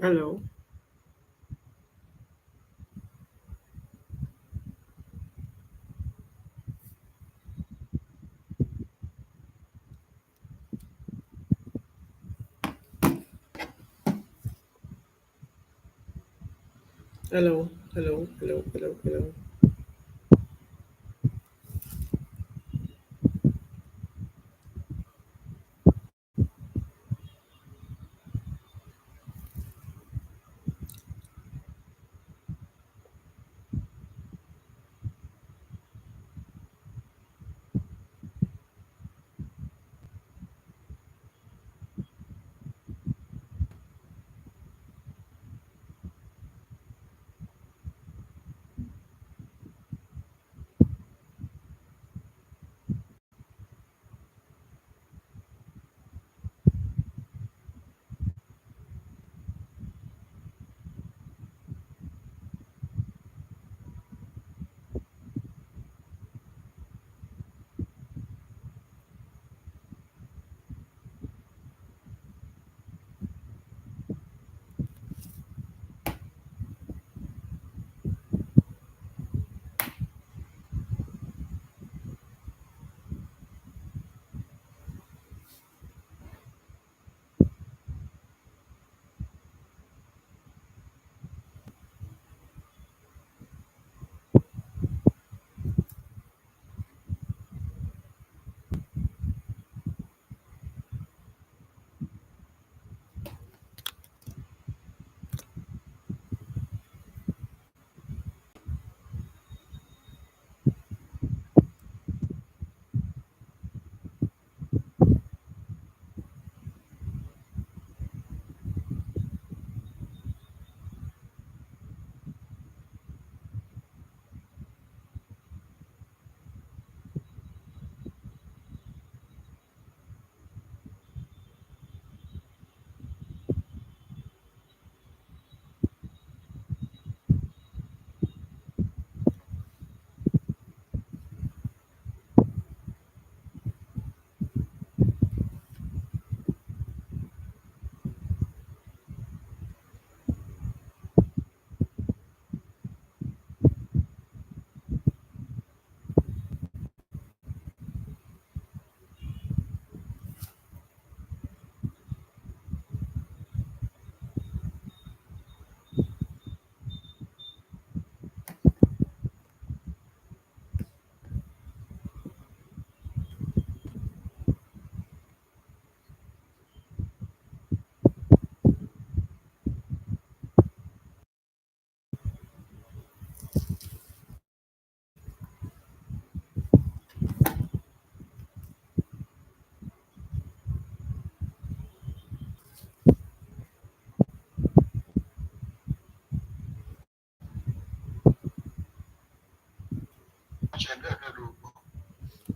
Hello. Hello. Hello. Hello. Hello. Hello.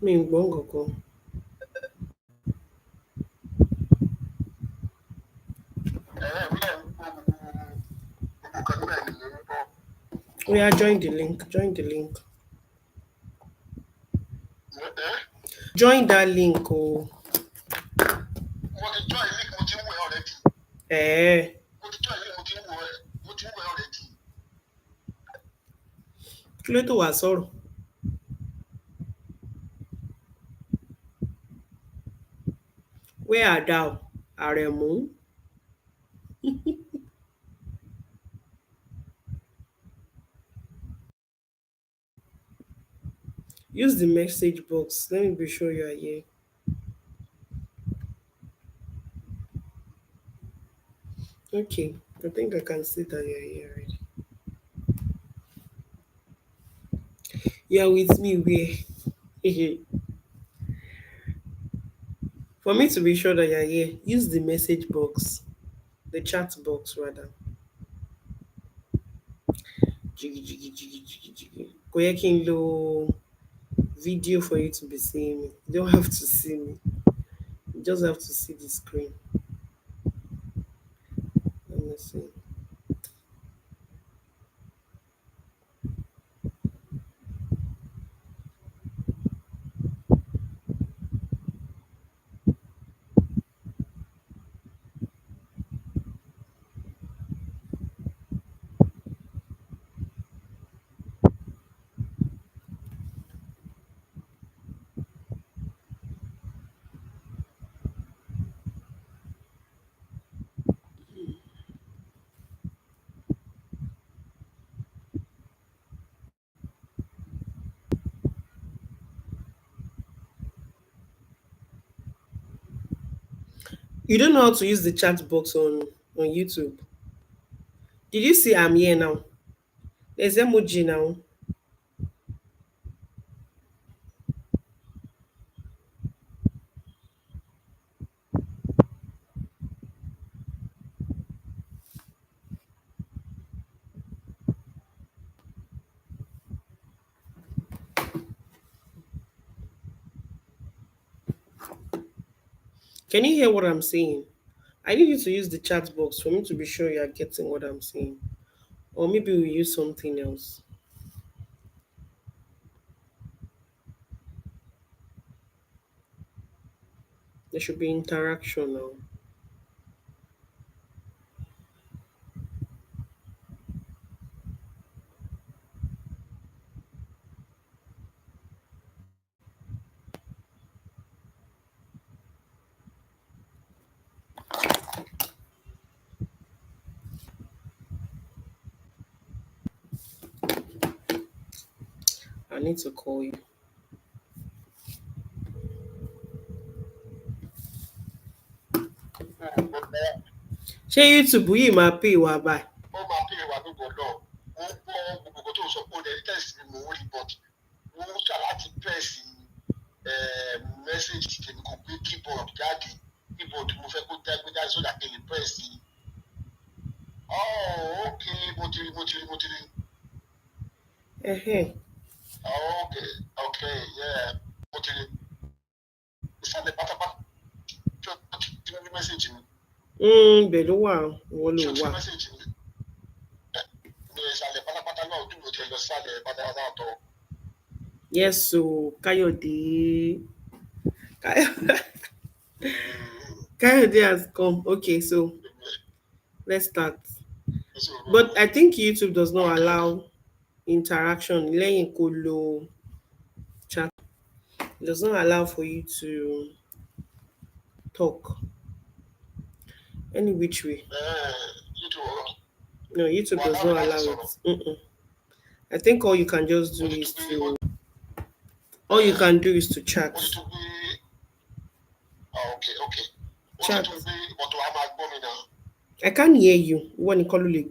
Mi ò gbọ́ nǹkankan. Oh yeah, join the link. Join the link. Join that link. Oh. Eh. Kí ló tó wá sọ̀rọ̀? Where are thou? Aremu. Use the message box. Let me be sure you are here. Okay. I think I can see that you're here already. You are with me where? For me to be sure that you're here, use the message box. The chat box rather. Jiggy jiggy jiggy jiggy jiggy. Kò yẹ kí n lo video for you to be seeing me. You don't have to see me. You just have to see the screen. Let me see. You don't know how to use the chat box on YouTube. Did you see I'm here now? There's emoji now. Can you hear what I'm saying? I need you to use the chat box for me to be sure you are getting what I'm saying. Or maybe we use something else. There should be interaction now. I need to call you. Ṣé YouTube yìí máa pè wá báyìí? Ó máa pè wá gbogbo náà. Ó ń gbọ́ gbogbo tó sọ pé ó lè tẹ̀sí mi mò ń rí but wọ́n ṣà láti pẹ́ẹ́sì mẹ́sẹ̀gì tèmi kò gbé keyboard jáde keyboard mo fẹ́ kó gbé jáde sódà kí n lè pẹ́ẹ́sì. Ok mo ti rí. Ok yeah mo ti rí. Ìsàlẹ̀ pátápátá tí wọ́n rí mẹ́sẹ̀gì mi. Bẹ́ẹ̀ ló wà wọ́n ló wà. Ìsàlẹ̀ pátápátá náà ojú mi ò tẹ̀ lọ sálẹ̀ pátápátá tọ̀. Yes, so Kayode. Kayode has come. Okay, so let's start. But I think YouTube does not allow interaction. Lẹ́yìn kó lo chat. It does not allow for you to talk. Any which way. No, YouTube does not allow it. I think all you can just do is to chat. Okay. Chat. I can't hear you. When you call me.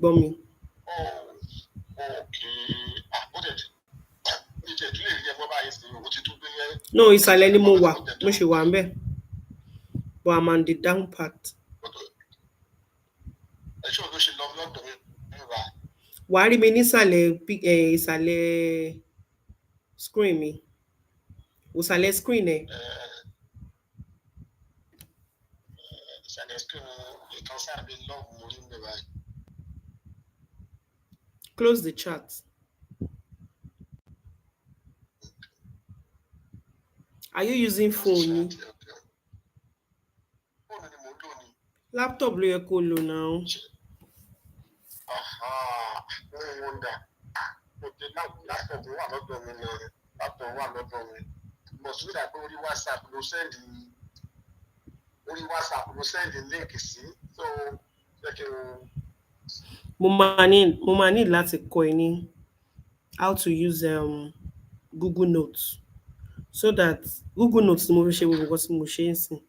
No, it's a little more. Mo ṣe wà ńbẹ̀. But I'm on the down part. Wàá rí mi nísàlẹ̀ screen mi. Ìsàlẹ̀ screen ẹ̀. Close the chat. Are you using phone? Laptop ló yẹ kó lò now. No wonder. Laptop wà lọ́dọ̀ mi náà. Laptop wà lọ́dọ̀ mi. But we that orí WhatsApp ló send the link sí. So jẹ́ kí n. Mo máa ní láti kọ́ ẹ ní how to use Google Notes so that Google Notes ni mo fi ṣe gbogbo nǹkan tí mo ṣe ń sìn.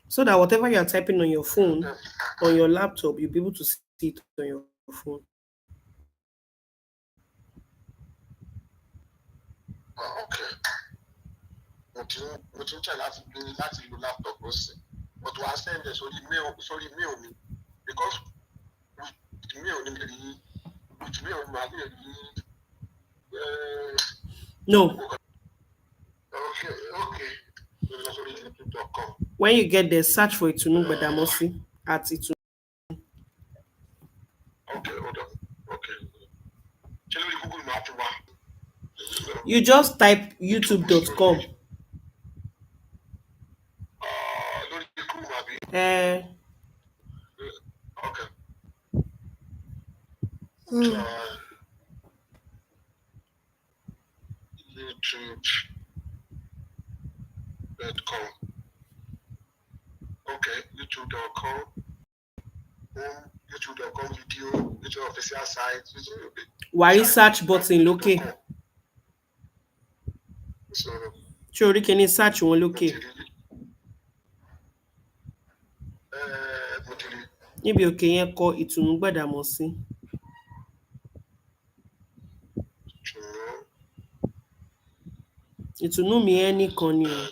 So that whatever you are typing on your phone, on your laptop, you'll be able to see it on your phone. Okay. Mo ti ń try láti lo laptop ó sì. But wàá send ẹ̀ sórí mail mi because with mail ni màá lè rí. No. Okay. When you get there, search for Itunu Gbadamosi at Itunu. Okay, hold on. Okay. Google Map. You just type youtube.com. Okay. YouTube.com. Okay, youtube.com. YouTube.com video, YouTube official site. Why search button lókè? Ṣé orí kìíní search wọn lókè? níbi òkè yẹn kọ Ìtùnú Gbàdàmọ́sí. Ìtùnú mi ẹ nìkan ni o.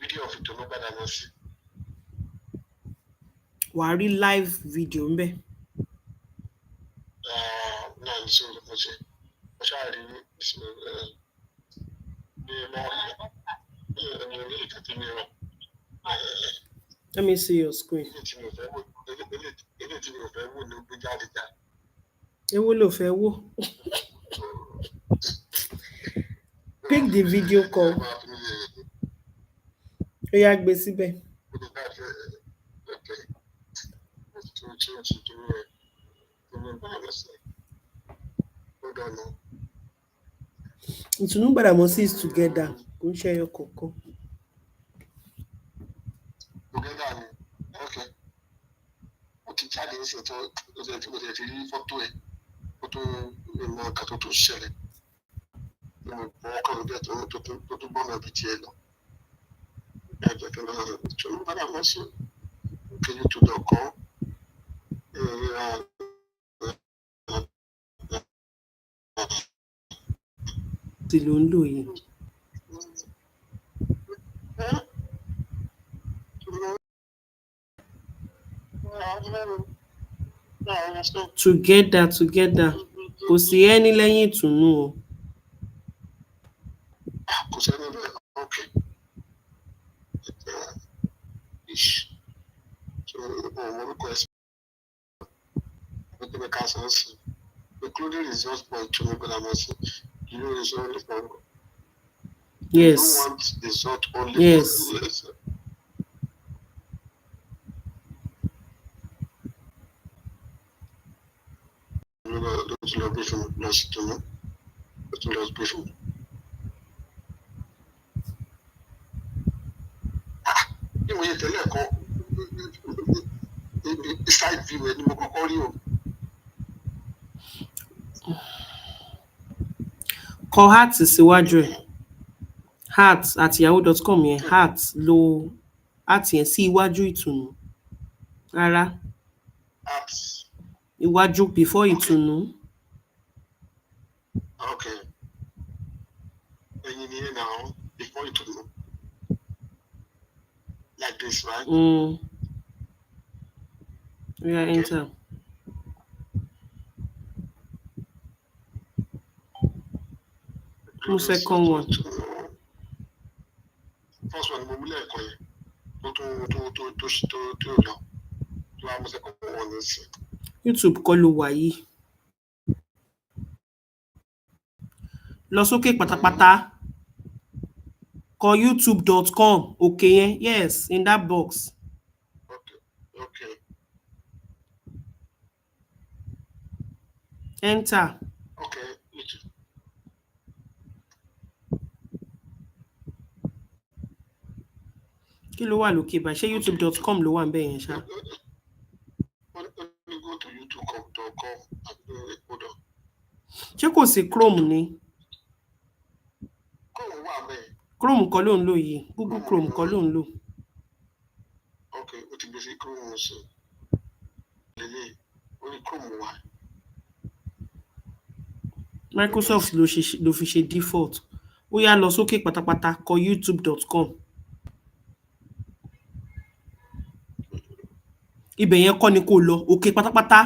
Video of Itunu Gbadamosi. Wàá rí live video ń bẹ. Náà ní sọ̀rọ̀ mo ṣe mo ṣáàrí ní ìkàtí mi rọ. Let me see your screen. Ilé tí mo fẹ́ wò ní gbé jáde já. Èwo ló fẹ́ wò? Pick the video call. Ó yá gbé síbẹ̀. Ìtùnú Gbàdàmọ́sí is together. Kò ń ṣe ẹyọ kọ̀ọ̀kan. Together ni okay. Ó ti jáde ní ṣètò ó ti rí fọ́tò ẹ̀ fọ́tò ìmọ̀ nǹkan tó tó ṣẹlẹ̀. Wọ́n kọ́ ló bẹ́ẹ̀ tó tó gbọ́nà ibi tiẹ̀ lọ. Ẹ̀jẹ̀ tó lọ́nà Ìtùnú Gbàdàmọ́sí òkè youtube.com. Tí ló ń lò yìí. Together. Kò sí ẹni lẹ́yìn Ìtùnú o. Kò sẹ́ni bẹ́ẹ̀ okay. Including results for Itunu Gbadamosi. You know it's only for Yes. You don't want result only Yes. for yes. Don't love me from lost to me. Don't love me from. Ìwé ìtẹ́lẹ̀ kan side view ẹni mo kọ́kọ́ rí o. Kọ heart síwájú ẹ̀. Heart àti yahoo.com yẹn heart lo heart yẹn sí iwájú Ìtùnú. Rárá. Heart. Iwájú before Ìtùnú. Okay. Ẹyin ni ẹ now before Ìtùnú. Like this, right? Yeah, okay. Enter. Second one. First one, mo wúlò ẹ̀kọ́ yẹn tó lọ. Tó wá mo second one ní sí. YouTube kọ́ ló wà yìí. Lọ sókè pátápátá. Kọ youtube.com. Okay yẹn. Yes, in that box. Okay. Enter. Okay, YouTube. Kí ló wà lókè báyìí? Ṣé youtube.com ló wà ń bẹ̀ yẹn ṣá? Go to youtube.com. Ṣé kò sí Chrome ni? Chrome wà bẹ́ẹ̀. Chrome kọ́ ló ń lò yìí. Google Chrome kọ́ ló ń lò. Okay, ó ti gbé sí Chrome sí. Lélẹ̀ orí Chrome wà. Microsoft ló fi ṣe default. Ó yá lọ sókè pátápátá. Kọ youtube.com. Ibẹ̀ yẹn kọ́ ni kò lọ. Òkè pátápátá.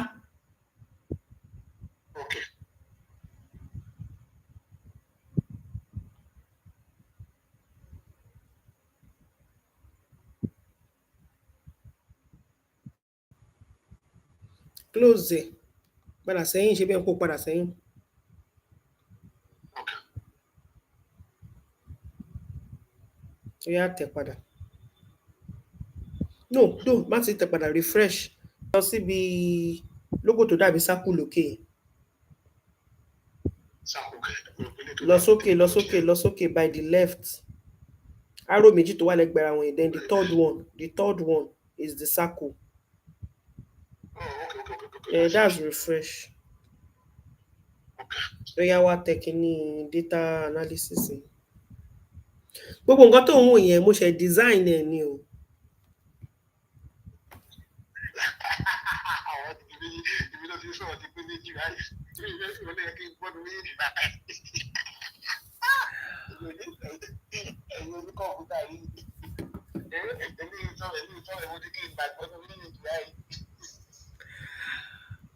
Okay. Close ẹ̀. Padà sẹ́yìn ṣe bẹ́ẹ̀ kó padà sẹ́yìn. Okay. Ó yá tẹ̀ padà. No, má ti tẹ̀ padà refresh. Lọ síbi logo tó dàbí sákù lókè. Ṣàkókè mo pè ní tó Lọ dàbí sókè, tèmi lọ ló sókè, tiẹ̀. lọ sókè by the left. Arrow méjì tó wà lẹ́gbẹ̀ẹ́ ara wọn, then the third one is the circle. Oh, okay. That's That's it. refresh. Okay. Lóyá wá tẹ kíní data analysis. Gbogbo nǹkan tó ń wò yẹn mo ṣe design ẹ̀ ni o. Àwọn ibi ló ti sọ̀rọ̀ ti pé méjì báyìí. Ìwé ló yẹ kí n gbọ́dọ̀ méjì báyìí. Ẹ̀yin oníkọ̀ọ̀kútà yìí. Èmi sọ̀rọ̀ mo ti kí n gbàgbọ́dọ̀ méjì báyìí.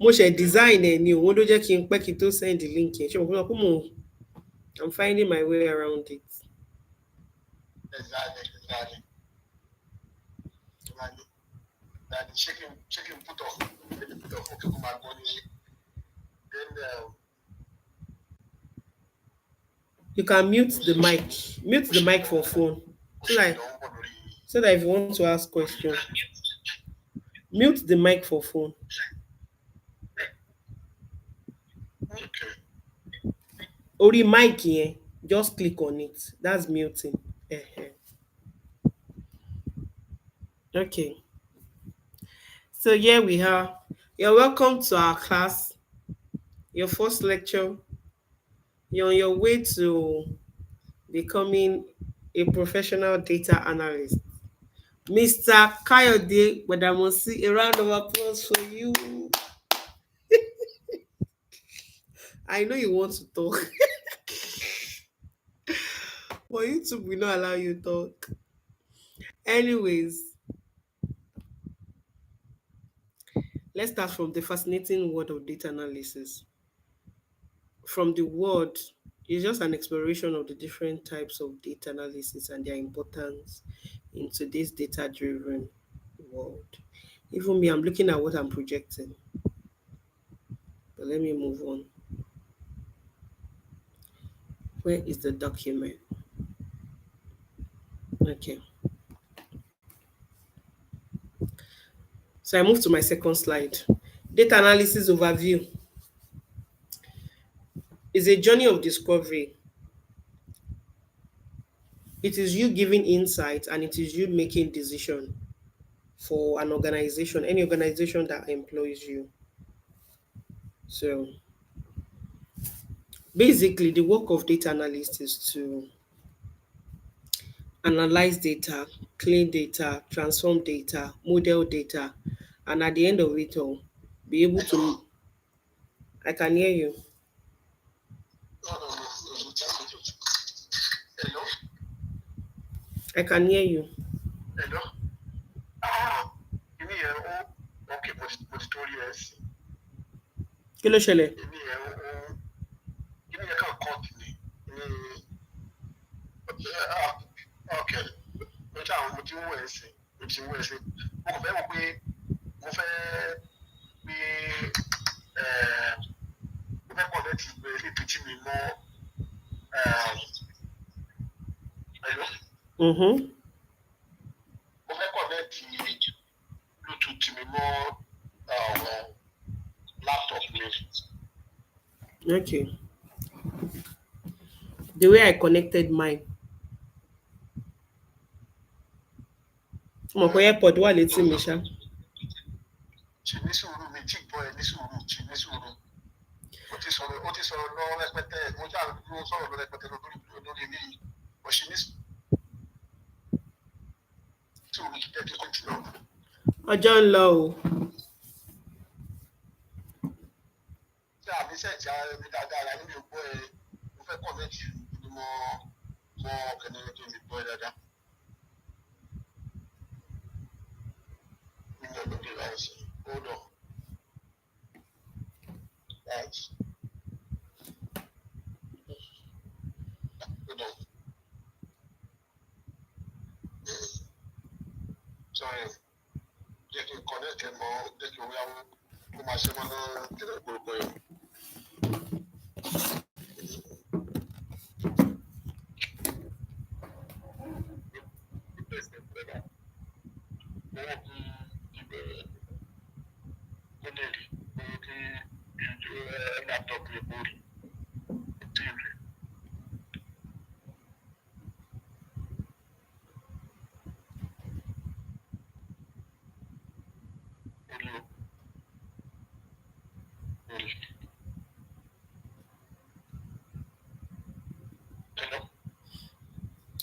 Mo ṣe design ẹ̀ ni o, òun ló jẹ́ kí n pẹ́ kí n tó send the link yẹn. Ṣé mo fẹ́ sọ pé I'm finding my way around it. Exactly. That shaking put off. Put off. Okay, come back on here. Then You can mute the mic. Mute the mic for phone. So that if you want to ask questions, mute the mic for phone. Okay. Orí mic yẹn, just click on it. That's muting. Okay. So here we are. You're welcome to our class. Your first lecture. You're on your way to becoming a professional data analyst. Mr. Kayode Gbadamosi, a round of applause for you. I know you want to talk. But YouTube will not allow you to talk. Anyways, let's start from the fascinating world of data analysis. From the word, it's just an exploration of the different types of data analysis and their importance in today's data-driven world. Even me, I'm looking at what I'm projecting. But let me move on. Where is the document? Okay. So I move to my second slide. Data analysis overview is a journey of discovery. It is you giving insight and it is you making decision for an organization, any organization that employs you. So basically, the work of data analyst is to analyze data, clean data, transform data, model data, and at the end of it all, be able to. I can hear you. Hello. I can hear you. Hello. Èmi yẹn ó okay mo ti tó rí ẹ sí. Kí ló ṣẹlẹ̀? Èmi yẹn kàn cut ni. Okay. Mo ti àwọn mo ti ń wọ̀ ẹ́ sí. Mo kàn fẹ́ wò pé mo fẹ́ gbé mo fẹ́ connect ìgbẹ́ lébi tí mi mọ́ hello. Mo fẹ́ connect Bluetooth mi mọ́ laptop mi. Okay. The way I connected mine. Mo kò airpod wà létí mi ṣá. Ṣì ní sùúrù mi tí gbọ́ ẹ ní sùúrù ṣì ní sùúrù. Ó ti sọ̀rọ̀ lọ rẹpẹtẹ mo jà ló sọ̀rọ̀ lọ rẹpẹtẹ lórí ilé yìí. Mo ṣì ní sùúrù kí jẹ́ kí kò jù lọ. Ọjọ́ ń lọ o. Ṣé àmì ṣẹ̀tì ara mi dáadáa ara mi ò gbọ́ ẹ mo fẹ́ kọ̀nẹ́tì ni mo kẹ́ni tó mi gbọ́ ẹ dáadáa. Mi ò lókè láìsí. Hold on. Right. Hold on. Sorry. Jẹ́ kí n connect ẹ mọ́ jẹ́ kí n wíwá kó máa ṣe mọ́ náà kí ló gbórúkọ yẹn. Laptop mi borí.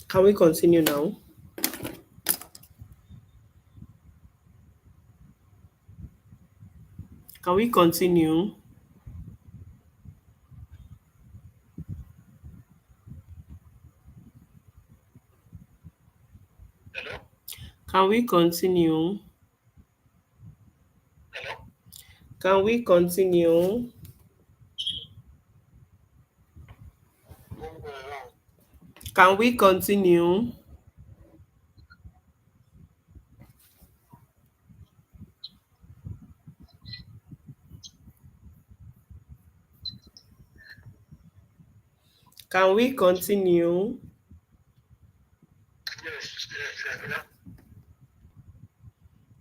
Can we continue now? Can we continue? Hello? Can we continue? Hello? Can we continue? Can we continue? Can we continue? Yes, yes,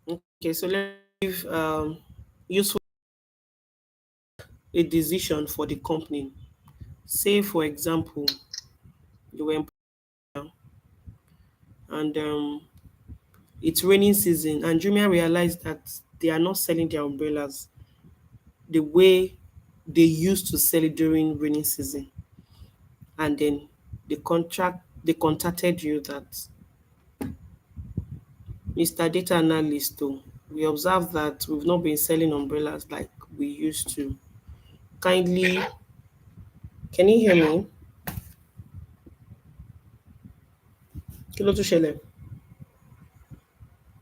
yes. Okay, so let's give useful a decision for the company. Say, for example, you were employed and it's raining season, and Jumia realized that they are not selling their umbrellas the way they used to sell it during raining season. And then they contacted you that Mr. Data Analyst, oh, we observed that we've not been selling umbrellas like we used to. Kindly, Hello? can you hear Hello? me? Kí ló tún ṣẹlẹ̀?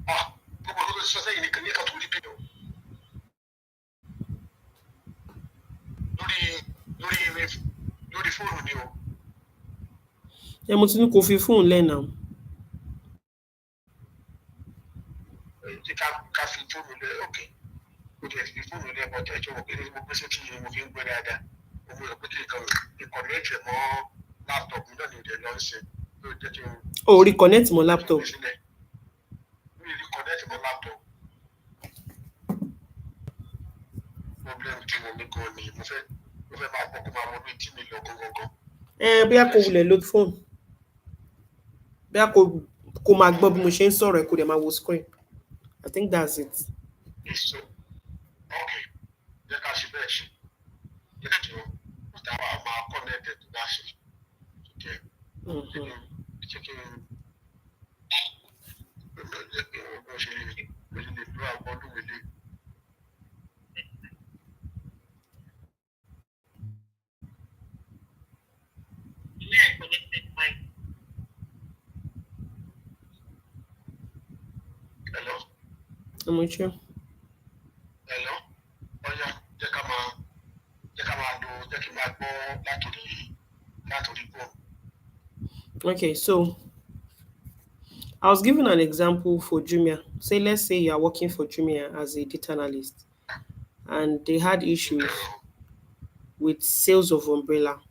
Ah, gbogbo ló sọ sẹ́yìn nìkan ní ká tó rí bí o. Lórí lórí lórí fóònù ni o. Ẹ mo ti ní kó fi fóònù lẹ̀ náà. Ṣé ká fi fóònù lẹ̀? Ok. Mo ti fi fóònù lẹ̀ bọ̀ tẹ̀ ṣé mo pé mo gbé sétí mo fi ń gbé dáadáa. Mo rò pé kí nǹkan ìkọ̀nẹ́tì mọ́ láptọ̀pù náà ni ìdẹ̀ lọ ń ṣe. Ló jẹ́ kí n O rí connect mọ́ laptop. gbé sílẹ̀. Mi ò rí kọ̀nẹ́tì mọ́ láptọ̀pù. Problem tí mo ní gan ni mo fẹ́ máa gbọ́ kó máa wọnú etí mi lọ gangan. Bí a kò wulẹ̀ lo fóònù. Bí a kò máa gbọ́ bí mo ṣe ń sọ̀rọ̀ ẹ̀ kò dẹ̀ máa wo screen. I think that's it. Èso ok jẹ́ ká ṣe bẹ́ẹ̀ ṣe. Jẹ́ kí o táwa máa kọ́nẹ́tì tó bá ṣe. Jẹ́ Mhm. kí n bó ṣe lè dúró àgbọ̀dún mi lé. Hello? I'm with you. Hello? Ọ̀ya jẹ́ ká máa lo jẹ́ kí n máa gbọ́ látòrí bọ́ọ̀. Okay, so I was giving an example for Jumia. Say, let's say you are working for Jumia as a data analyst, and they had issues with sales of umbrella.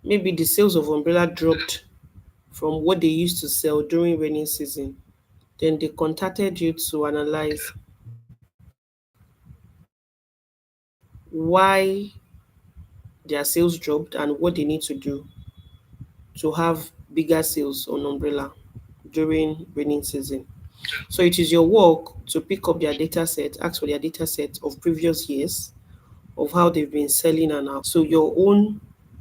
Maybe the sales of umbrella dropped from what they used to sell during rainy season. Then they contacted you to analyze why their sales dropped and what they need to do to have bigger sales on umbrella during rainy season. So it is your work to pick up their data set, ask for their data set of previous years of how they've been selling and how. So your own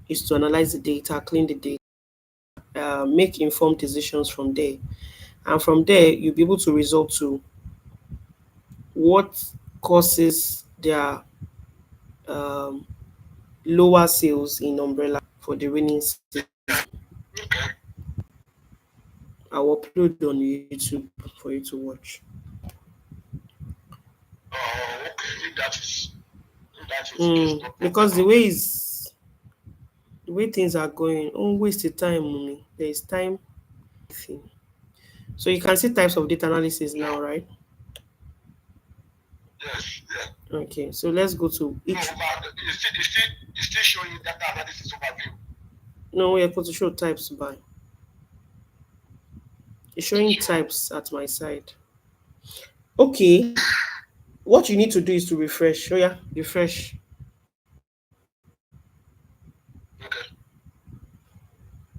is to analyze the data, clean the data, make informed decisions from there. And from there, you'll be able to result to what causes their um, lower sales in umbrella for the rainy season. Okay. I'll upload on YouTube for you to watch. Okay. That is Because the way things are going, don't waste the time, mommy. There is time. So you can see types of data analysis now, right? Yes, yeah. Okay, so let's go to each. No, but it's still showing data analysis overview. No, we are going to show types by. It's showing types at my side. Okay, what you need to do is to refresh. Oh yeah, refresh. Okay.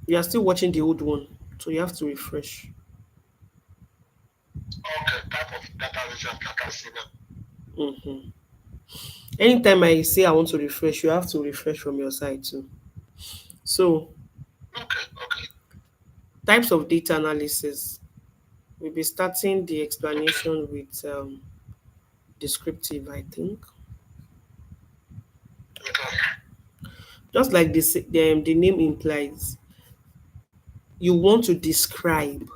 You are still watching the old one, so you have to refresh. Okay, type of data analysis I can see now. Mm-hmm. Anytime I say I want to refresh, you have to refresh from your side too. So Okay. Types of data analysis. We'll be starting the Okay. explanation with descriptive, I think. Okay. Just like the name implies, you want to describe,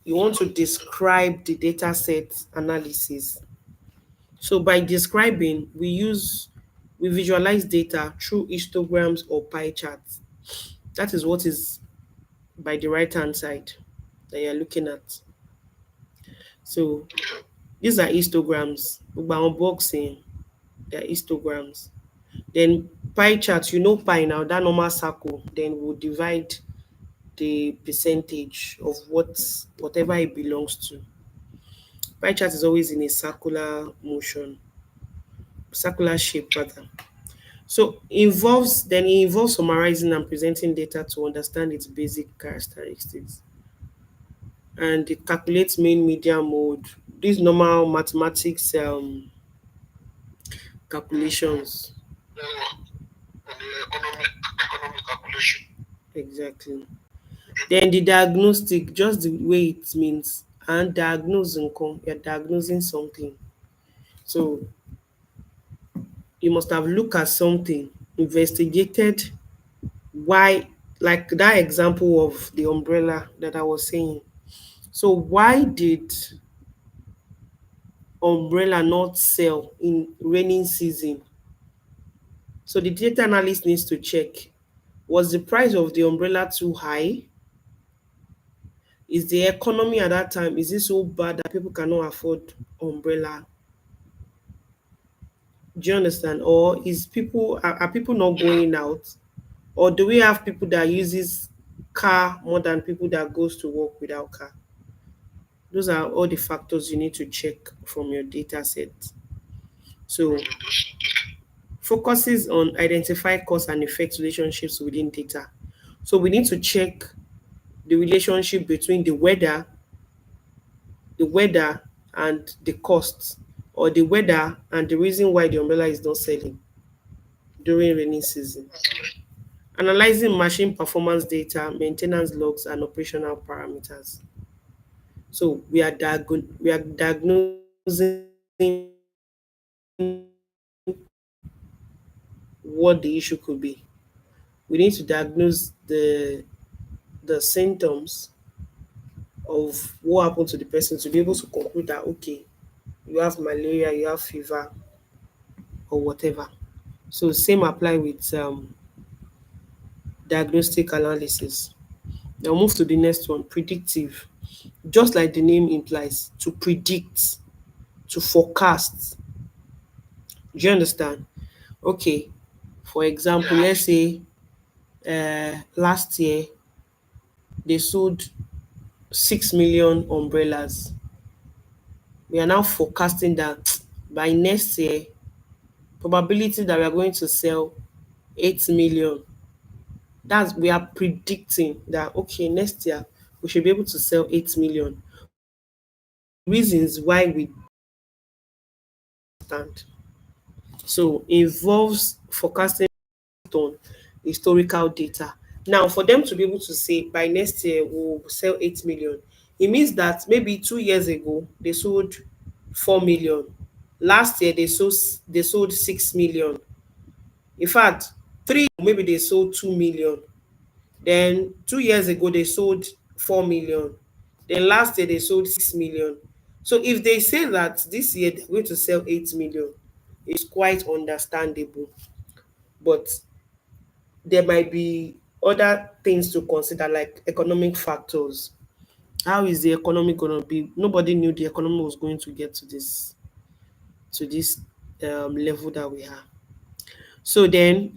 you want to describe the data set analysis. So by describing, we visualize data through histograms or pie charts. That is what is by the right hand side that you're looking at. So these are histograms. Gbogbo àwọn boxing, they're histograms. Then pie chart, you know pie now, that normal circle, then we'll divide the percentage of whatever it belongs to. Pie chart is always in a circular shape rather. So it involves summarizing and presenting data to understand its basic characteristics. And it calculates main media mode. These normal mathematics calculations. On the economic calculation. Exactly. Then the diagnostic, just the way it means, and diagnosing, you're diagnosing something. So you must have looked at something, investigated why, like that example of the umbrella that I was saying. So why did umbrella not sell in raining season? So the data analyst needs to check, was the price of the umbrella too high? Is the economy at that time, is it so bad that people cannot afford umbrella? Do you understand? Or are people not going out? Or do we have people that uses car more than people that goes to work without car? Those are all the factors you need to check from your data set. So focuses on identify cause and effect relationships within data. So we need to check the relationship between the weather and the cost, or the weather and the reason why the umbrella is not selling during rainy season. Analyzing machine performance data, maintenance logs, and operational parameters. So we are diagnosing what the issue could be. We need to diagnose the symptoms of what happened to the person to be able to conclude that okay, you have malaria, you have fever, or whatever. So same apply with diagnostic analysis. Now move to the next one, predictive. Just like the name implies, to predict, to forecast. Do you understand? Okay. For example, Yeah. let's say last year they sold 6 million umbrellas. We are now forecasting that by next year, probability that we are going to sell 8 million. That's We are predicting that okay, next year we should be able to sell 8 million. But the reasons why we stand. So involves forecasting on historical data. Now, for them to be able to say by next year we'll sell 8 million, it means that maybe 2 years ago they sold 4 million. Last year they sold 6 million. In fact, maybe they sold 2 million. Then 2 years ago they sold 4 million. Then last year they sold 6 million. So if they say that this year they're going to sell 8 million, it's quite understandable. But there might be other things to consider, like economic factors. How is the economy going to be? Nobody knew the economy was going to get to this level that we are. So then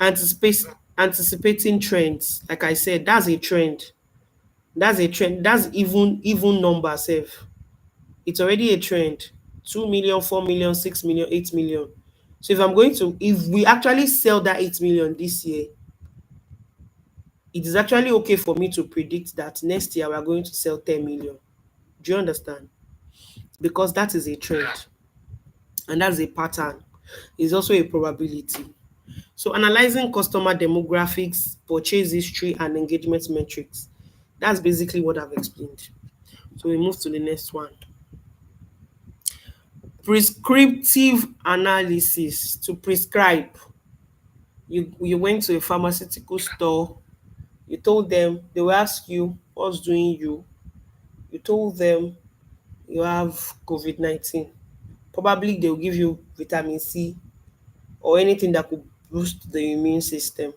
anticipating trends. Like I said, that's a trend. That's a trend. That's even number self. It's already a trend. 2 million, 4 million, 6 million, 8 million. So if we actually sell that 8 million this year, it is actually okay for me to predict that next year we are going to sell 10 million. Do you understand? Because that is a trend and that's a pattern. It's also a probability. So analyzing customer demographics, purchase history, and engagement metrics. That's basically what I've explained. So we move to the next one. Prescriptive analysis. To prescribe, you went to a pharmaceutical store, you told them, they will ask you what's doing you. You told them you have COVID-19. Probably they'll give you vitamin C or anything that could boost the immune system.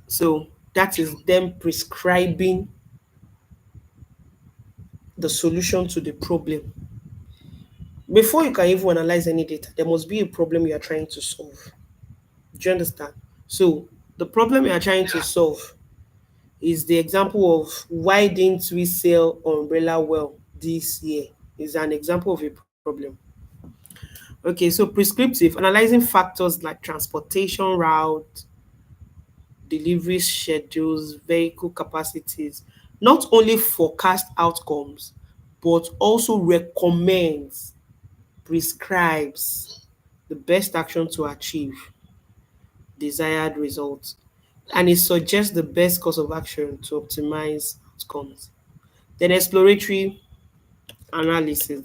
So that is them prescribing the solution to the problem. Before you can even analyze any data, there must be a problem you are trying to solve. Do you understand? So the problem you are trying to Yeah. solve is the example of why didn't we sell umbrella well this year? Is an example of a problem. Okay, so prescriptive, analyzing factors like transportation route, delivery schedules, vehicle capacities, not only forecast outcomes, but also recommends, prescribes the best action to achieve desired results, and it suggests the best course of action to optimize outcomes. Then exploratory analysis.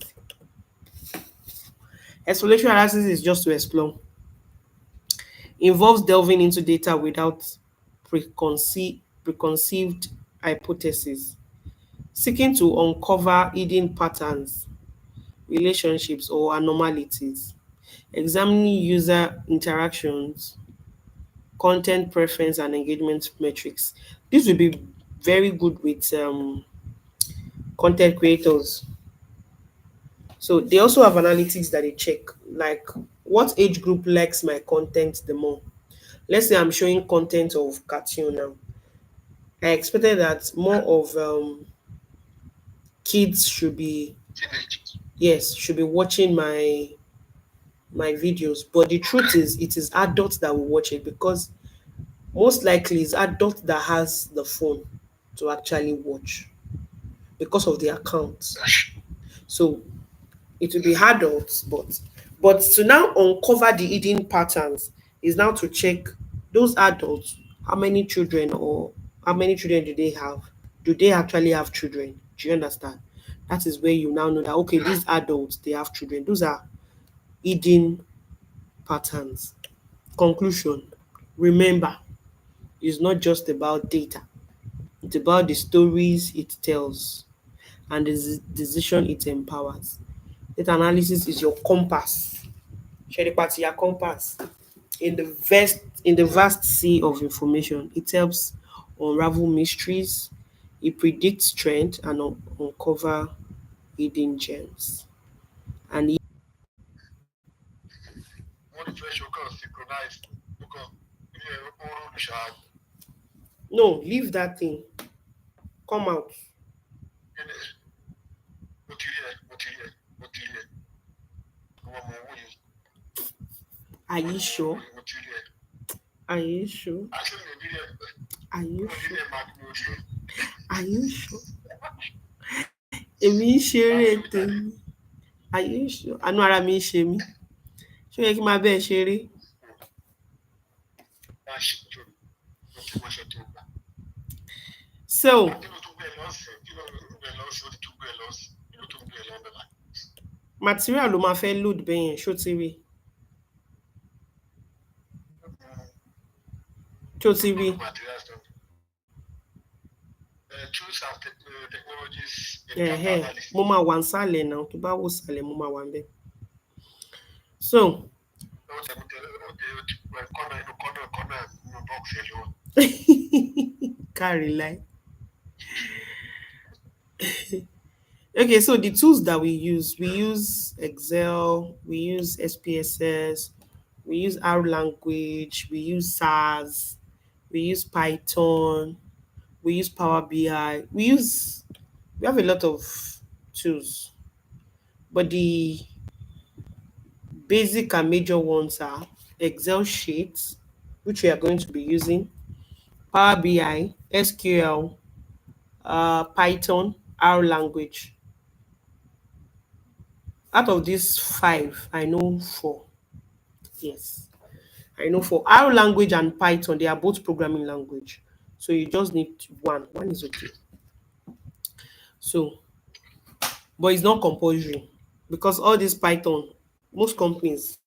Exploratory analysis is just to explore. Involves delving into data without preconceived hypotheses, seeking to uncover hidden patterns, relationships, or anomalies, examining user interactions, content preference, and engagement metrics. This will be very good with content creators. So they also have analytics that they check, like what age group likes my content the more. Let's say I'm showing content of cartoon now. I expected that more of kids should be, Teenage. yes, should be watching my videos. But the truth Okay. is, it is adults that will watch it, because most likely it's adult that has the phone to actually watch because of the accounts. Gosh. So it will be adults, but to now uncover the hidden patterns is now to check those adults, how many children, or how many children do they have? Do they actually have children? Do you understand? That is where you now know that okay, Yeah. these adults, they have children. Those are hidden patterns. Conclusion. Remember, it's not just about data. It's about the stories it tells and the decision it empowers. Data analysis is your compass. Share party your compass. In the vast sea of information, it helps unravel mysteries, it predicts trend and uncover hidden gems. And Wọ́n ní fẹ́ ṣokàn synchronize. Ṣokàn ilé oorun olùṣàá. no, leave that thing. Come out. Mo ti rí ẹ, mo ti rí ẹ, mo ti rí ẹ. Ìwọ mọ̀ owó yìí. Are Ìwọ you ni mo wò sure? yìí, mo ti rí ẹ. Are you sure? Àṣé mi ò ní rí ẹ. Are you Mo ní rí sure? ẹ máa ní mo rí ẹ. Are you sure? Èmi ń Báwo ṣeré ni mi jáde? tèmi. Are you sure? Àánú ara mi ń ṣe mí. Ṣé ó yẹ kí n máa bẹ́ẹ̀ ṣeré? Máa ṣe jù. Mo kí wọ́n ṣe tó gbà. So, Kí ló tún gbé ẹ lọ́sìn? Kí ló gbé ẹ lọ́sìn? Ó ti tún gbé ẹ lọ́sìn. Kí ló tún gbé ẹ lọ́bẹ̀ báyìí? material ló máa fẹ́ load bẹ́ẹ̀ yẹn, ṣó ti rí? Ṣó ti rí? Load materials náà. Tools and technologies in data Ẹ̀hẹ́, analysis. mo máa wà nísàlẹ̀ náà, tó bá wò sàlẹ̀ mo máa wà níbẹ̀. So, Ó tẹ̀ mí tẹ́lẹ̀, ó ti kọ́nà inú kọ́nà nínú bọ́ọ̀sì ẹ̀ lọ́wọ́. carry lie. Okay, so the tools that we use Excel, we use SPSS, we use R language, we use SAS, we use Python, we use Power BI, we have a lot of tools, but the basic and major ones are Excel sheets, which we are going to be using, Power BI, SQL, Python, R language. Out of these five, I know four. Yes, I know for R language and Python, they are both programming language. So you just need one. One is okay. So, but it's not compulsory because all this Python, most companies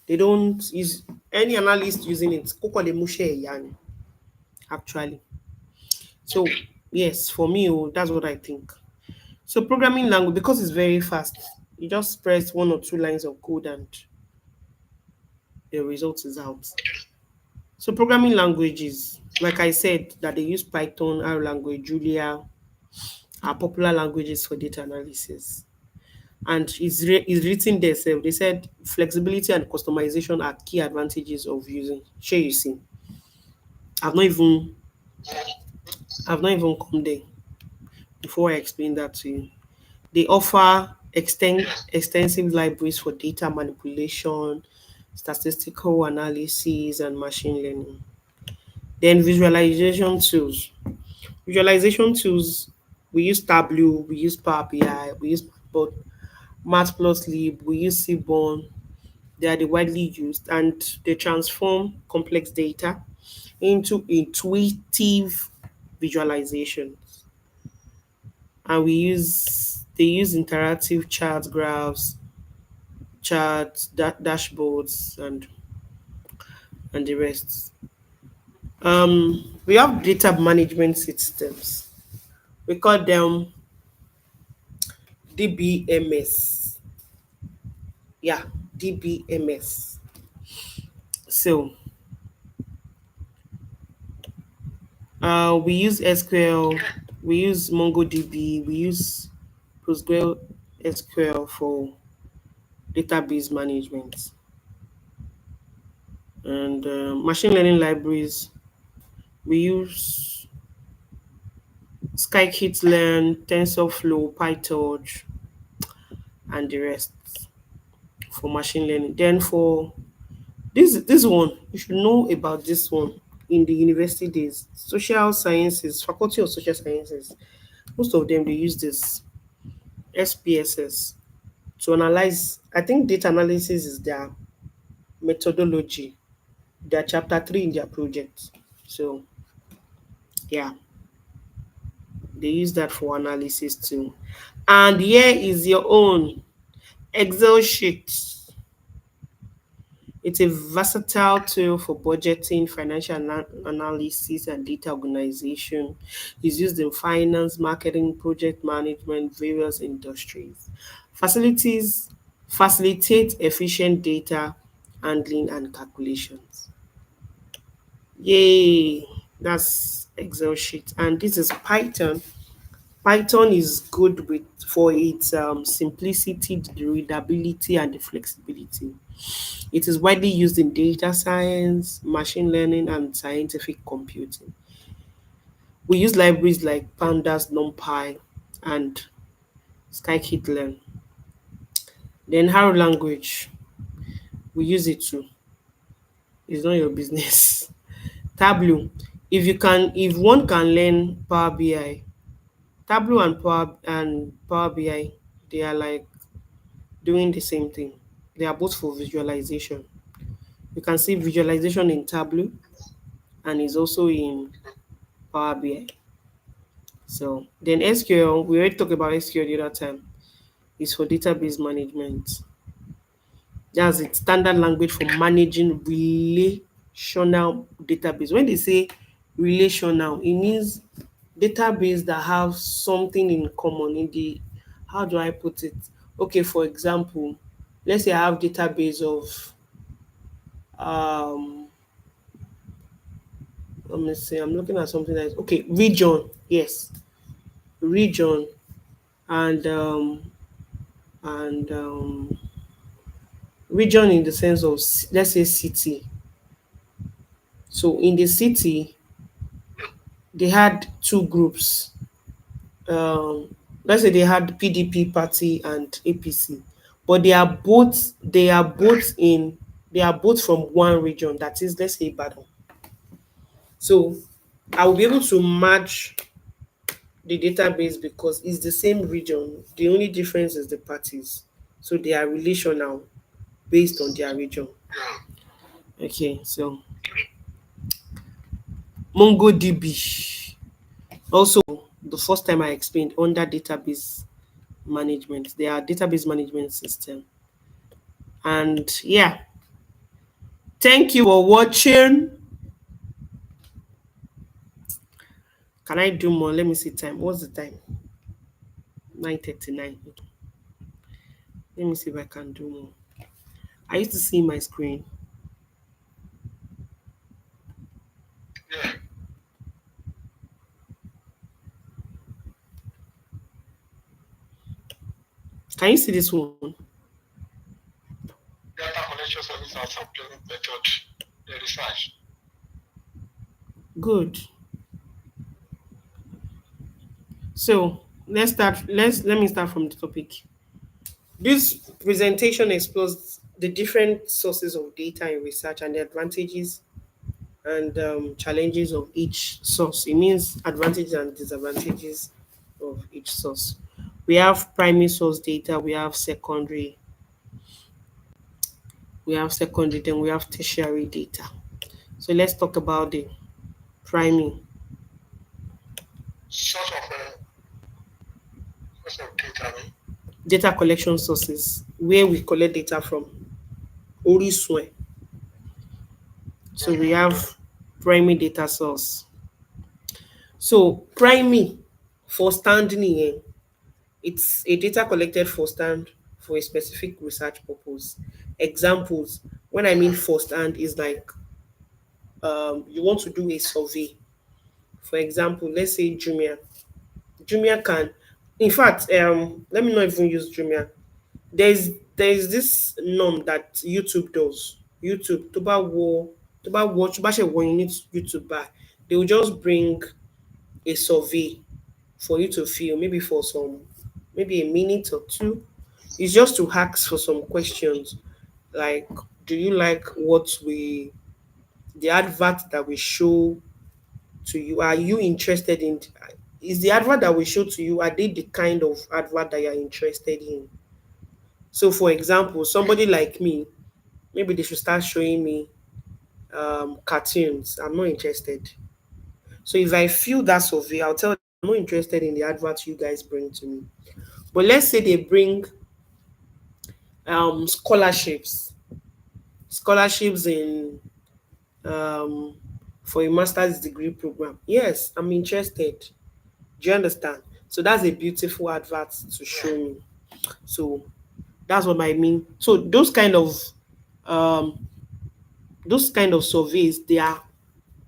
they don't use any analyst using it. Koko de mushe yani, actually. So yes, for me, oh, that's what I think. So programming language because it's very fast. You just press one or two lines of code and the result is out. So programming languages, like I said, that they use Python, R language, Julia are popular languages for data analysis. And it's written there. They said flexibility and customization are key advantages of using. Sure, you see, I've not even I've not even come there before I explain that to you. They offer extensive libraries for data manipulation, statistical analysis, and machine learning. Then visualization tools. Visualization tools, we use Tableau, we use Power BI, we use but Matplotlib, we use Seaborn. They are the widely used and they transform complex data into intuitive visualization. And they use interactive chart graphs, charts, dashboards, and the rest. We have data management systems. We call them DBMS. Yeah, DBMS. So we use SQL, we use MongoDB, we use PostgreSQL for database management, and machine learning libraries. We use Scikit-learn, TensorFlow, PyTorch, and the rest for machine learning. Then for this one, you should know about this one in the university days. Social sciences, faculty of social sciences, most of them they use this SPSS to analyze. I think data analysis is their methodology, their chapter 3 in their project. So yeah, they use that for analysis too. And here is your own Excel sheet. It's a versatile tool for budgeting, financial analysis, and data organization. It's used in finance, marketing, project management, various industries. Facilities facilitate efficient data handling and calculations. Yay! That's Excel sheet. And this is Python. Python is good with for its simplicity, the readability, and the flexibility. It is widely used in data science, machine learning, and scientific computing. We use libraries like Pandas, NumPy, and Scikit-learn. Then Harrow language, we use it too. It's not your business. Tableau, if one can learn Power BI, Tableau and Power BI, they are like doing the same thing. They are both for visualization. You can see visualization in Tableau and is also in Power BI. So then SQL, we already talked about SQL the other time, is for database management. That's it, standard language for managing relational database. When they say relational, it means database that have something in common in the how do I put it? Okay, for example, let's say I have database of um let me see, I'm looking at something that is okay, region, yes, region and and region in the sense of let's say city. So in the city, they had two groups. Let's say they had PDP party and APC, but they are both from one region. That is, let's say Ibadan. So I will be able to match the database because it's the same region. The only difference is the parties. So they are relational based on their region. Okay, so MongoDB. Also, the first time I explained under database management, they are database management system. And yeah, thank you for watching. Can I do more? Let me see time. What's the time? 9:39. Let me see if I can do more. I used to see my screen. Yeah, Can you see this one? data collection service and sampling method research. Good. So let me start from the topic. This presentation explores the different sources of data in research and the advantages and challenges of each source. It means advantages and disadvantages of each source. We have primary source data, we have secondary, then we have tertiary data. So let's talk about the primary Source of data. data collection sources, where we collect data from. Orísun ẹ̀. So we have primary data source. So primary for standing here, it's a data collected first hand for a specific research purpose. Examples, when I mean first hand, is like you want to do a survey. For example, let's say Jumia. Jumia can, in fact, let me not even use Jumia. There's this norm that YouTube does. YouTube, to bá watch, to bá ṣe wọ ní YouTube bá, they will just bring a survey for you to fill, maybe for some, maybe a minute or two. It's just to ask for some questions like, do you like the advert that we show to you? Are you interested in? Is the advert that we show to you? Are they the kind of advert that you're interested in? So, for example, somebody like me, maybe they should start showing me cartoons. I'm not interested. So if I feel that survey, I'll tell them I'm not interested in the advert you guys bring to me. But let's say they bring scholarships, scholarships in um, for a master's degree program. Yes, I'm interested. Do you understand? So that's a beautiful advert to show me. So that's what I mean. So um, those kind of surveys, they are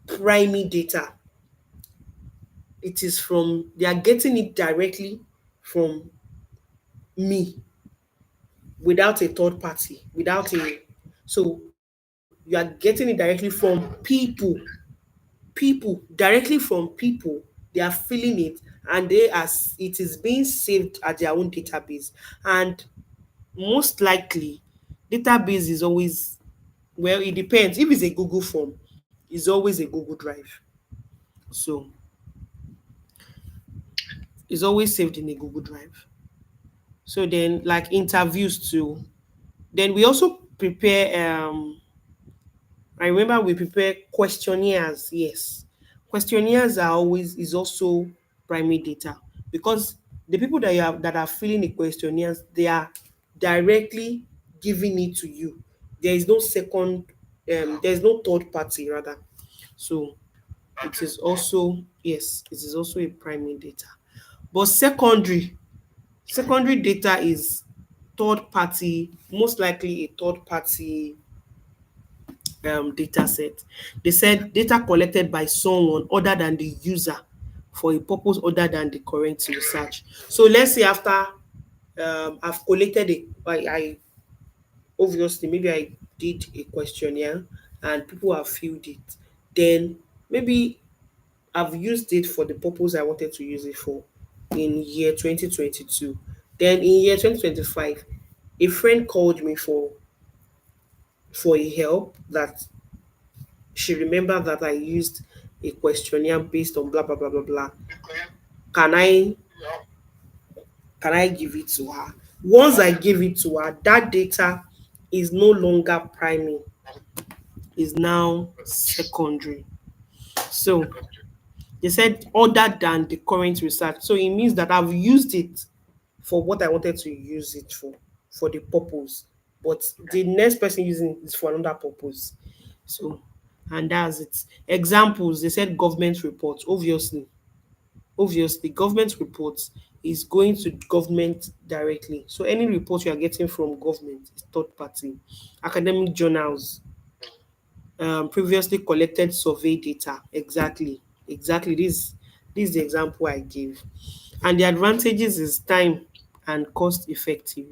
primary data. It is from they are getting it directly from me without a third party, without a so you are getting it directly from people directly from people. They are feeling it, and it is being saved at their own database. And most likely, database is always, well, it depends. If it's a Google form, it's always a Google Drive. So it's always saved in a Google Drive. So then, like interviews too. Then we also prepare. I remember we prepare questionnaires. Yes, questionnaires are always is also primary data, because the people that are filling the questionnaires, they are directly giving it to you. There is no second. There is no third party rather. So it is also, yes, it is also a primary data. But secondary data is third party, most likely a third party data set. They said data collected by someone other than the user for a purpose other than the current research. So let's say after I've collected I obviously maybe I did a questionnaire and people have filled it. Then maybe I've used it for the purpose I wanted to use it for in year 2022. Then in year 2025, a friend called me for a help that she remembered that I used a questionnaire based on blah blah blah blah blah. Can I can I give it to her? Once I give it to her, that data is no longer primary. is now secondary. So secondary. they said other than the current research. So it means that I've used it for what I wanted to use it for the purpose. But the next person using it is for another purpose. So, and that's it. Examples, they said government reports. Obviously, government reports is going to government directly. So any report you are getting from government is third party. Academic journals, previously collected survey data. Exactly. This is the example I gave. And the advantages is and cost effective.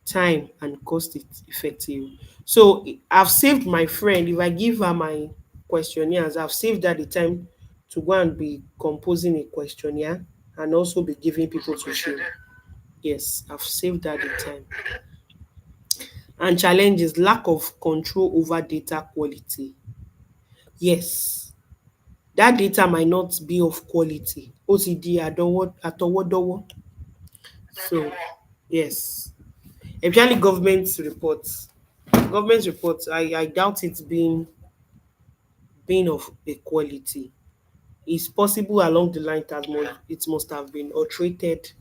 Time and cost effective. So I've saved my friend. If I give her my questionnaires, I've saved her the time to go and be composing a questionnaire and also be giving people to show. Yes, I've saved her the time. And challenge is lack of control over data quality. Yes, that data might not be of quality. OCD àtọwọ́dọ́wọ́. So yes, especially government reports. Government reports, I doubt it being of a quality. It's possible along the line that it must have been alterated,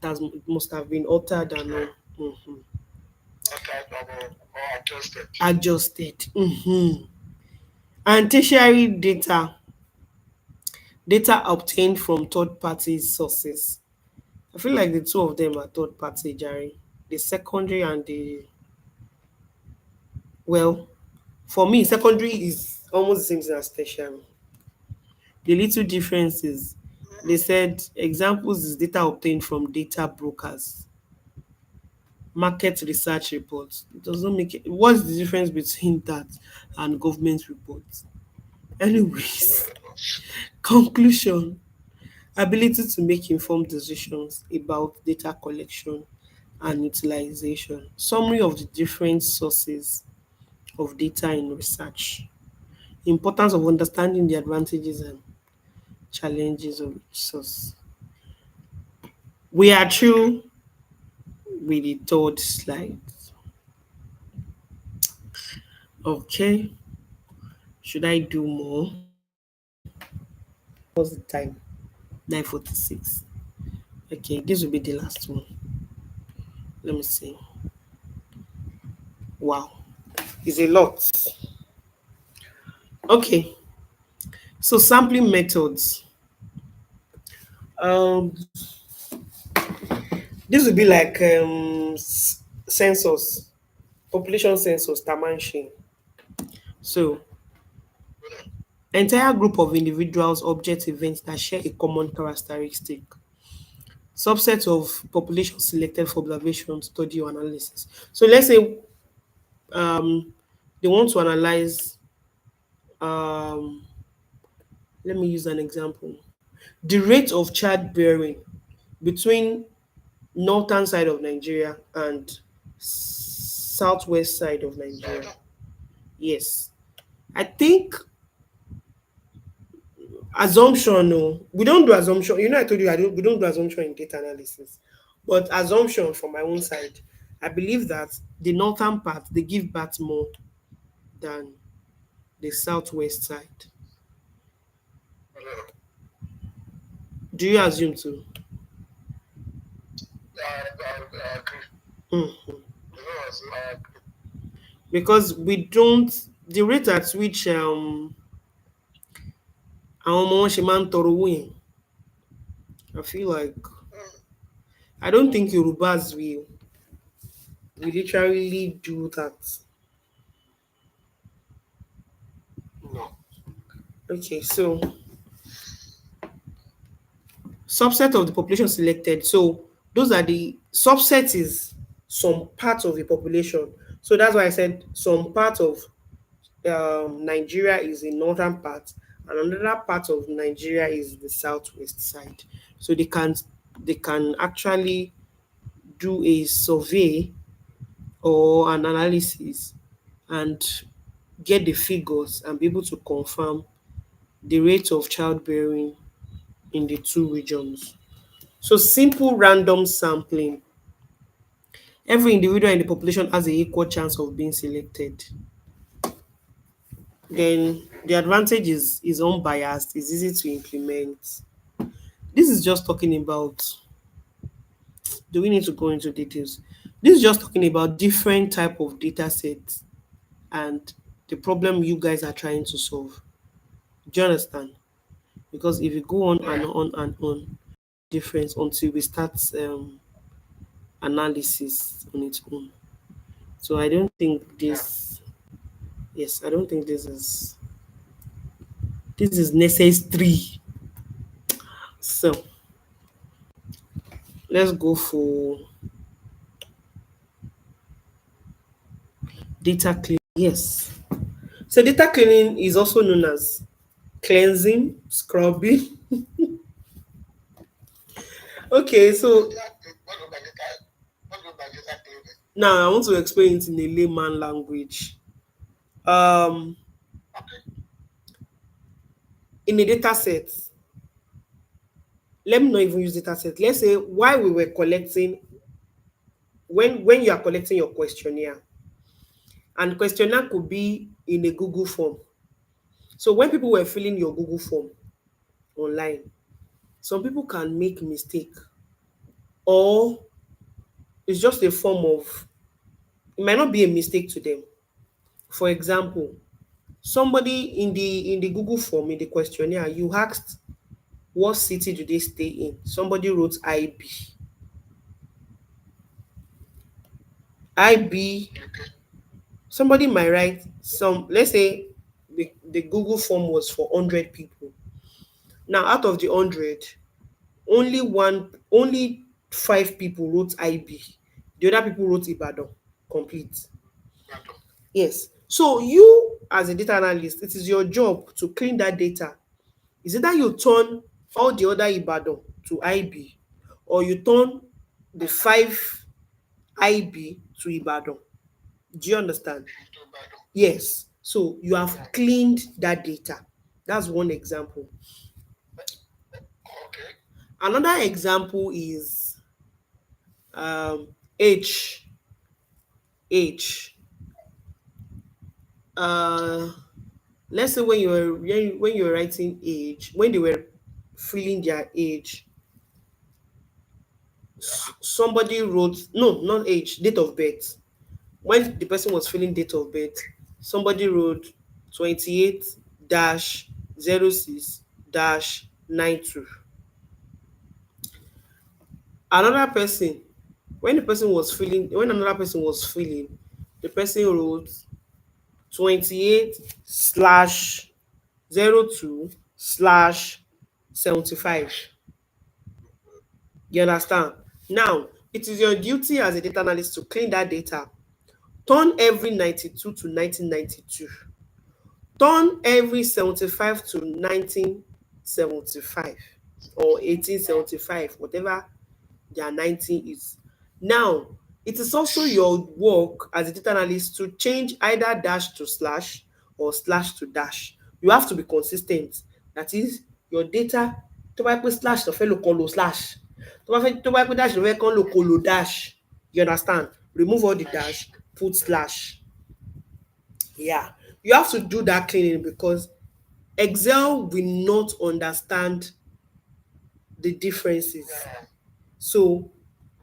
it must have been altered and mhm, Or adjusted. adjusted. And tertiary data obtained from third party sources. I feel like the two of them are third party, Jerry. The secondary and the well, for me, secondary is almost the same thing as tertiary. The little difference is they said examples is data obtained from data brokers, market research reports. It doesn't make it. What's the difference between that and government reports? Anyways, conclusion: ability to make informed decisions about data collection and utilization. Summary of the different sources of data in research. Importance of understanding the advantages and challenges of each source. We are through with the third slide. Okay, should I do more? What's the time? 9:46. Okay, this will be the last one. Let me see. Wow, it's a lot. Okay, so sampling methods. Um, this will be like census, population census, Tamanshi. So, entire group of individuals, object events that share a common characteristic. Subset of population selected for observation, study, or analysis. So let's say um, they want to analyze. Um, Let me use an example. The rate of childbearing between northern side of Nigeria and southwest side of Nigeria. Yes, I think assumption. No, we don't do assumption. I told you we don't do assumption in data analysis, but assumption from my own side, I believe that the northern part they give birth more than the southwest side. Do you assume too? I agree. Mm. I agree. Because we don't the rate at which àwọn ọmọ wọn ṣe máa ń tọrọ owó yẹn. I feel like I don't think Yorubas will literally do that. No. Okay, so subset of the population selected. So those are the subset is some part of the population. So that's why I said some part of Nigeria is the northern part, and another part of Nigeria is the southwest side. So they can actually do a survey or an analysis and get the figures and be able to confirm the rate of childbearing in the two regions. So simple random sampling. Every individual in the population has an equal chance of being selected. Then the advantage is unbiased, is easy to implement. This is just talking about, do we need to go into details? This is just talking about different type of data sets and the problem you guys are trying to solve. Do you understand? Because if you go on and Yeah. on and on, difference until we start analysis on its own. So I don't think Yeah. this. Yes, I don't think this is necessary. So let's go for data cleaning. Yes. So data cleaning is also known as cleansing, scrubbing. Okay, so What do my data cleaning? now I want to explain it in a layman language. Um, Okay. in a data set, let me not even use data set. Let's say while we were collecting, when you are collecting your questionnaire, and questionnaire could be in a Google form. So when people were filling your Google form online, some people can make mistake, or it's just a form of, it might not be a mistake to them. For example, somebody in the Google form, in the questionnaire, you asked what city do they stay in. Somebody wrote IB. IB. Okay. Somebody might write some, let's say the Google form was for 100 people. Now out of the 100, only 5 people wrote IB. The other people wrote Ibadan complete. Pardon. Yes. So you as a data analyst, it is your job to clean that data. Is either you turn all the other Ibadan to IB, or you turn the 5 IB to Ibadan. Do you understand? Into Pardon. Yes. So you have Yeah. cleaned that data. That's one example. Okay. Another example is age. Age. Uh, let's say when you were writing age, when they were filling their age, Yeah. somebody wrote, no, not age, date of birth. When the person was filling date of birth, somebody wrote 28 dash 06 dash 92. Another person, when another person was filling, the person wrote 28 slash 02 slash 75. You understand? Now, it is your duty as a data analyst to clean that data. Turn every 92 to 1992. Turn every 75 to 1975 or 1875, whatever their 19 is. Now, it is also your work as a data analyst to change either dash to slash or slash to dash. You have to be consistent. That is, your data, tó bá jẹ́ pé slash ló fẹ́ lò kó lo slash. Tó bá jẹ́ pé dash ló fẹ́ kó lò kó lo dash. You understand? Remove all the dash, put slash. Yeah. You have to do that cleaning because Excel will not understand the differences. Yeah. So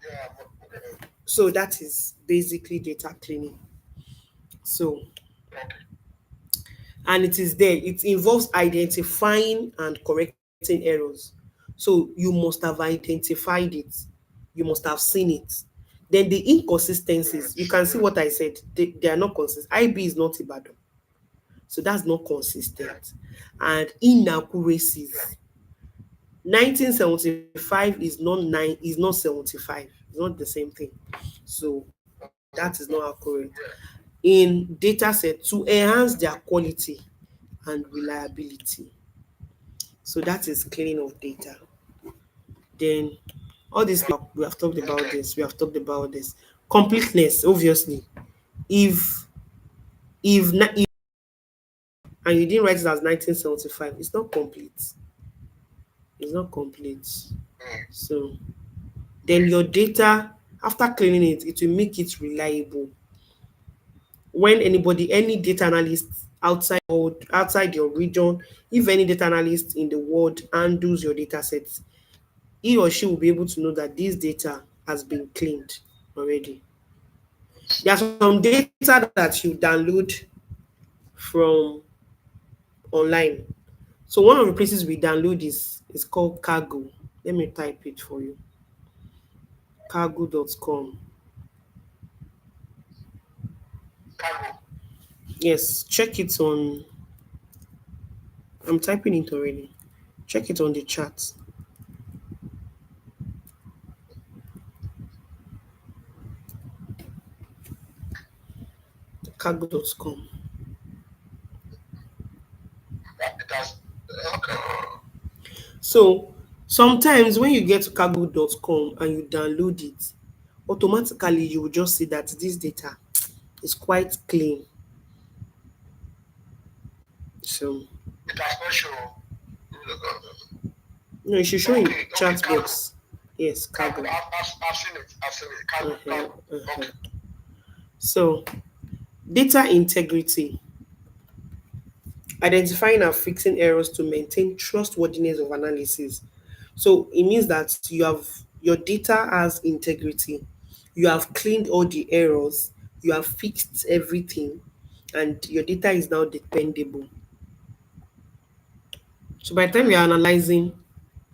Yeah. Okay. so that is basically data cleaning. So, Okay. and it is there. It involves identifying and correcting errors. So you must have identified it. You must have seen it. Then the inconsistencies, you can see what I said. They are not consistent. IB is not Ibadan. So that's not Yeah. consistent. And inaccuracies. 1975 is not 75. It's not the same thing. So that is not accurate. Yeah. In data set to enhance their quality and reliability. So that is cleaning of data. Then all this we have talked about Okay. this. We have talked about this. Completeness, obviously. If if and you didn't write it as 1975, it's not complete. It's not complete. Mm. So then your data, after cleaning it, it will make it reliable. When any data analyst outside your region, if any data analyst in the world handles your data sets, he or she will be able to know that this data has been cleaned already. There are some data that you download from online. So one of the places we download is called Cargo. Let me type it for you. Cargo.com. Cargo. Yes, check it on. I'm typing it already. Check it on the chat. Cargo.com. It has. Okay. So sometimes when you get to cargo.com and you download it, automatically you will just see that this data is quite clean. So It has not shown. no, it should show in Okay. Okay. chat Cargo. box. Yes, Cargo. cargo. I've seen it. I've seen it. Cargo. Uh-huh, Cargo. uh-huh. Okay. So data integrity, identifying and fixing errors to maintain trustworthiness of analysis. So it means that your data has integrity. You have cleaned all the errors, you have fixed everything, and your data is now dependable. So by the time you're analyzing,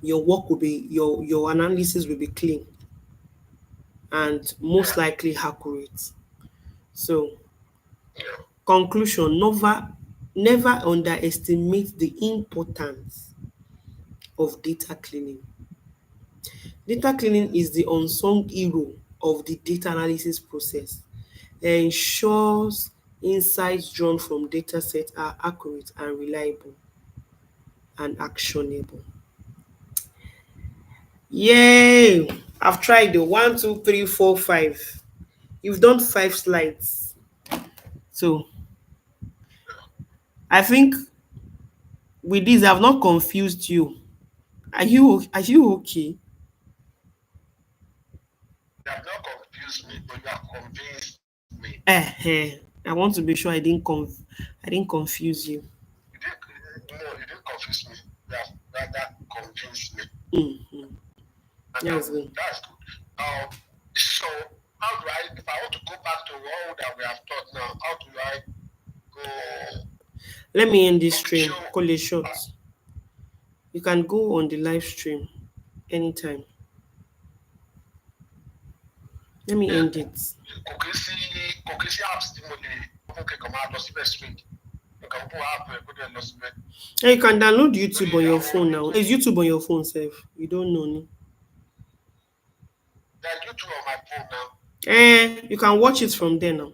your work will be your analysis will be clean and most Yeah. likely accurate. So Yeah. conclusion, never underestimate the importance of data cleaning. Data cleaning is the unsung hero of the data analysis process. It ensures insights drawn from data sets are accurate and reliable and actionable. Yay! I've tried the 1, 2, 3, 4, 5. You've done 5 slides. So I think with this I've not confused you. Are you okay? You have not confused me, but you have convinced me. I want to be sure I didn't confuse you. You didn't. No, you didn't confuse me. You have rather convinced me, Mm-hmm. and That's good. that's good. So how do I? If I want to go back to all that we have taught now, how do I go? Let me end this Okay, stream. so Call it short. You can go on the live stream anytime. Let me yeah, end it. kò kí sí apps tí mo lè fún kẹkọọ máa lọ síbẹ̀ straight. Nǹkan fún app ẹ̀ kó dẹ̀ lọ síbẹ̀. And you can download YouTube Lórí on your àwọn phone now. Is YouTube on your phone, Sef? You don't know, no? There are YouTube on my phone now. You can watch it from there now.